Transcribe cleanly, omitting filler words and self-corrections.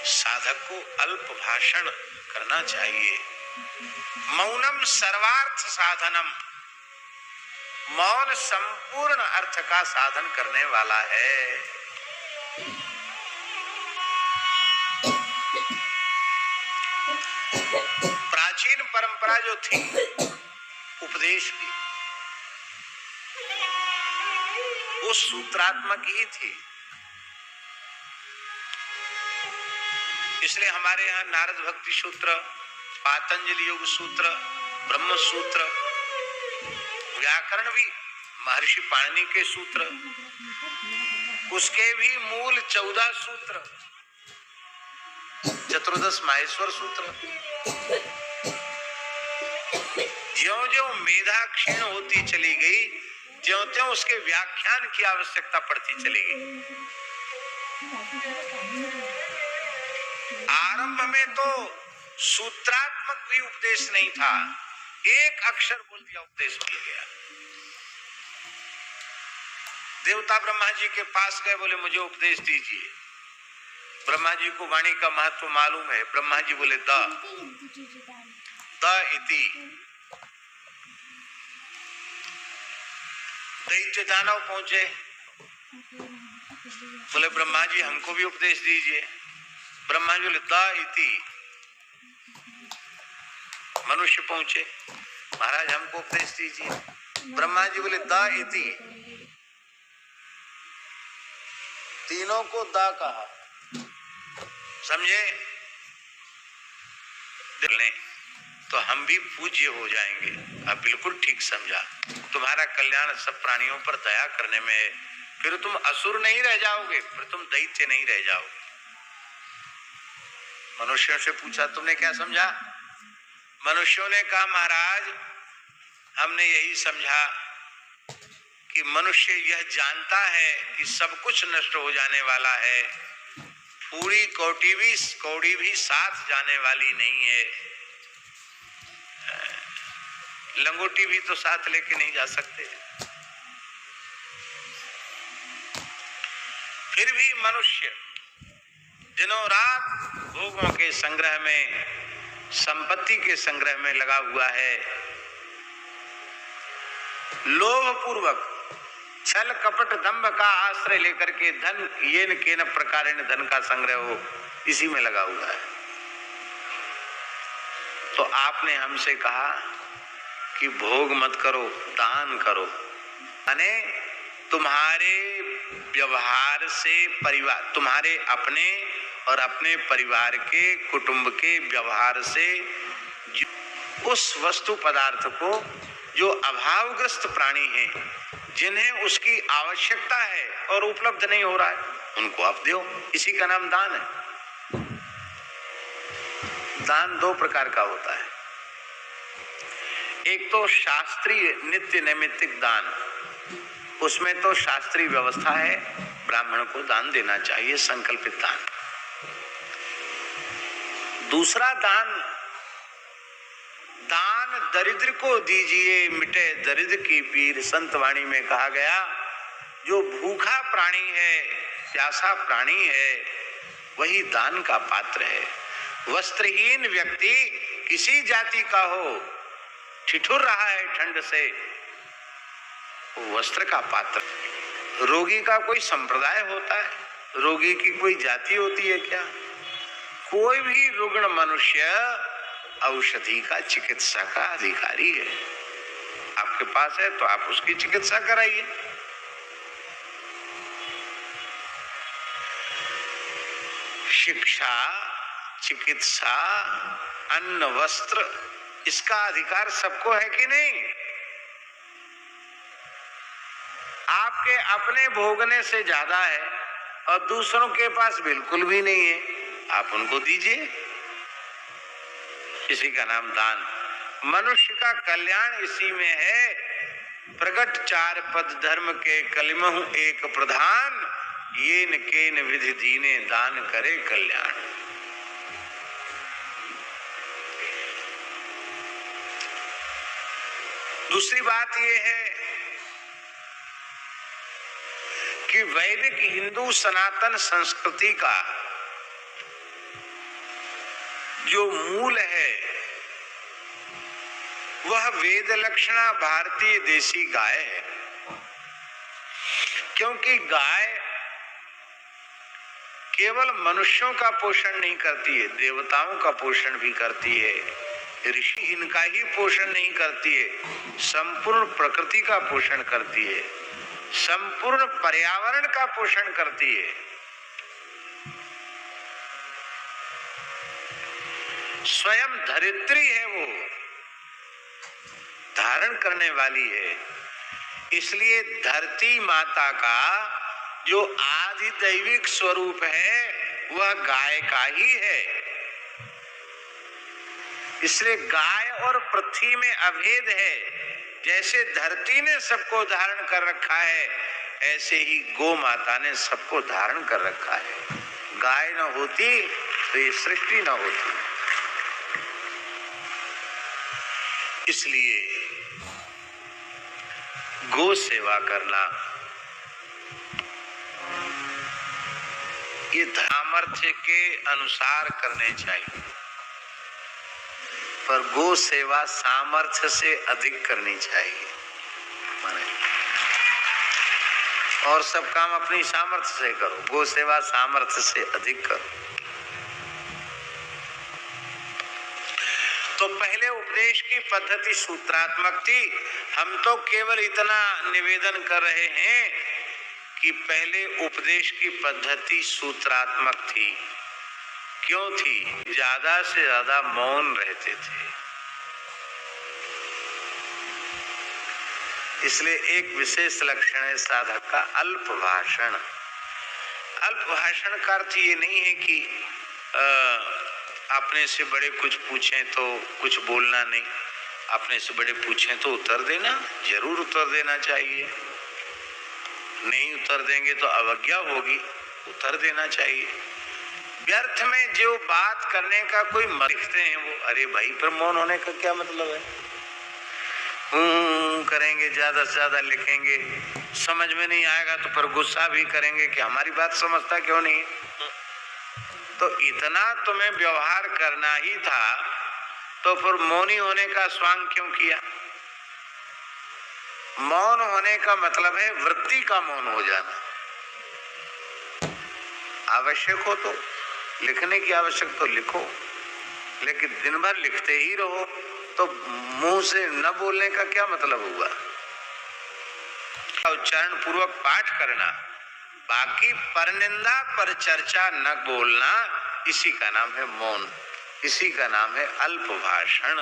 साधक को अल्प भाषण करना चाहिए। मौनम सर्वार्थ साधनम, मौन संपूर्ण अर्थ का साधन करने वाला है। प्राचीन परंपरा जो थी उपदेश की, वो सूत्रात्मक ही थी। इसलिए हमारे यहाँ नारद भक्ति सूत्र, पातंजलि योग सूत्र, ब्रह्म सूत्र, व्याकरण भी महर्षि पाणिनि के सूत्र, उसके भी मूल 14 सूत्र, चतुर्दश माहेश्वर सूत्र। ज्यों-ज्यों मेधा क्षीण होती चली गई, ज्यों-त्यों उसके व्याख्यान की आवश्यकता पड़ती चली गई। आरंभ में तो सूत्रात्मक भी उपदेश नहीं था, एक अक्षर बोल दिया उपदेश मिल गया। देवता ब्रह्मा जी के पास गए, बोले मुझे उपदेश दीजिए। ब्रह्मा जी को वाणी का महत्व मालूम है। ब्रह्मा जी बोले द इति। दैत्य दानव पहुंचे, बोले ब्रह्मा जी हमको भी उपदेश दीजिए। ब्रह्मा जी बोले द इति। मनुष्य पहुंचे, महाराज हमको उपदेश दीजिए। ब्रह्मा जी बोले द इति। तीनों को दा कहा, समझे? दिलने तो हम भी पूज्य हो जाएंगे। अब बिल्कुल ठीक समझा, तुम्हारा कल्याण सब प्राणियों पर दया करने में है। फिर तुम असुर नहीं रह जाओगे, फिर तुम दैत्य नहीं रह जाओगे। मनुष्यों से पूछा तुमने क्या समझा? मनुष्यों ने कहा महाराज हमने यही समझा कि मनुष्य यह जानता है कि सब कुछ नष्ट हो जाने वाला है, पूरी कौड़ी भी साथ जाने वाली नहीं है, लंगोटी भी तो साथ लेके नहीं जा सकते। फिर भी मनुष्य दिनों रात भोगों के संग्रह में, संपत्ति के संग्रह में लगा हुआ है। लोभ पूर्वक छल कपट दंभ का आश्रय लेकर के धन येन केन प्रकारेण धन का संग्रह हो, इसी में लगा हुआ है। तो आपने हमसे कहा कि भोग मत करो, दान करो। यानी तुम्हारे व्यवहार से परिवार, तुम्हारे अपने और अपने परिवार के, कुटुंब के व्यवहार से उस वस्तु पदार्थ को जो अभावग्रस्त प्राणी हैं, जिन्हें उसकी आवश्यकता है और उपलब्ध नहीं हो रहा है, उनको आप दो। इसी का नाम दान है। दान 2 प्रकार का होता है। एक तो शास्त्रीय नित्य नैमित्तिक दान, उसमें तो शास्त्रीय व्यवस्था है, ब्राह्मण को दान देना चाहिए, संकल्पित दान। दूसरा दान, दान दरिद्र को दीजिए मिटे दरिद्र की पीर। संत वाणी में कहा गया, जो भूखा प्राणी है, प्यासा प्राणी है, वही दान का पात्र है। वस्त्रहीन व्यक्ति किसी जाति का हो, ठिठुर रहा है ठंड से, वस्त्र का पात्र। रोगी का कोई संप्रदाय होता है? रोगी की कोई जाति होती है क्या? कोई भी रुग्ण मनुष्य औषधि का, चिकित्सा का अधिकारी है। आपके पास है तो आप उसकी चिकित्सा कराइए। शिक्षा, चिकित्सा, अन्न, वस्त्र, इसका अधिकार सबको है कि नहीं? आपके अपने भोगने से ज्यादा है और दूसरों के पास बिल्कुल भी नहीं है, आप उनको दीजिए। इसी का नाम दान। मनुष्य का कल्याण इसी में है। प्रगट 4 पद धर्म के कलिमहु एक प्रधान, येन केन विधि दीने दान करे कल्याण। दूसरी बात यह है कि वैदिक हिंदू सनातन संस्कृति का जो मूल है वह वेद लक्षणा भारतीय देसी गाय है। क्योंकि गाय केवल मनुष्यों का पोषण नहीं करती है, देवताओं का पोषण भी करती है। ऋषि इनका ही पोषण नहीं करती है, संपूर्ण प्रकृति का पोषण करती है, संपूर्ण पर्यावरण का पोषण करती है। स्वयं धरित्री है, वो धारण करने वाली है। इसलिए धरती माता का जो आदि दैविक स्वरूप है वह गाय का ही है। इसलिए गाय और पृथ्वी में अभेद है। जैसे धरती ने सबको धारण कर रखा है, ऐसे ही गौ माता ने सबको धारण कर रखा है। गाय न होती तो ये सृष्टि न होती। इसलिए गौ सेवा करना ये सामर्थ्य के अनुसार करने चाहिए, पर गौ सेवा सामर्थ्य से अधिक करनी चाहिए। माने और सब काम अपनी सामर्थ्य से करो, गौ सेवा सामर्थ्य से अधिक करो। तो पहले उपदेश की पद्धति सूत्रात्मक थी। हम तो केवल इतना निवेदन कर रहे हैं कि पहले उपदेश की पद्धति सूत्रात्मक थी। क्यों थी? ज्यादा से ज्यादा मौन रहते थे। इसलिए एक विशेष लक्षण है साधक का अल्प भाषण। अल्प भाषण का अर्थ ये नहीं है कि अपने से बड़े कुछ पूछें तो कुछ बोलना नहीं, अपने से बड़े पूछें तो उत्तर देना, जरूर उत्तर देना चाहिए। नहीं उत्तर देंगे तो अवज्ञा होगी, उत्तर देना चाहिए। व्यर्थ में जो बात करने का कोई लिखते हैं वो, अरे भाई पर मौन होने का क्या मतलब है? करेंगे, ज्यादा से ज्यादा लिखेंगे, समझ में नहीं आएगा तो पर गुस्सा भी करेंगे कि हमारी बात समझता क्यों नहीं। तो इतना तुम्हें व्यवहार करना ही था तो फिर मौनी होने का स्वांग क्यों किया? मौन होने का मतलब है वृत्ति का मौन हो जाना। आवश्यक हो तो लिखने की आवश्यक तो लिखो, लेकिन दिन भर लिखते ही रहो तो मुंह से न बोलने का क्या मतलब हुआ? उच्चारण पूर्वक पाठ करना, बाकी परनिंदा पर चर्चा न बोलना, इसी का नाम है मौन, इसी का नाम है अल्प भाषण।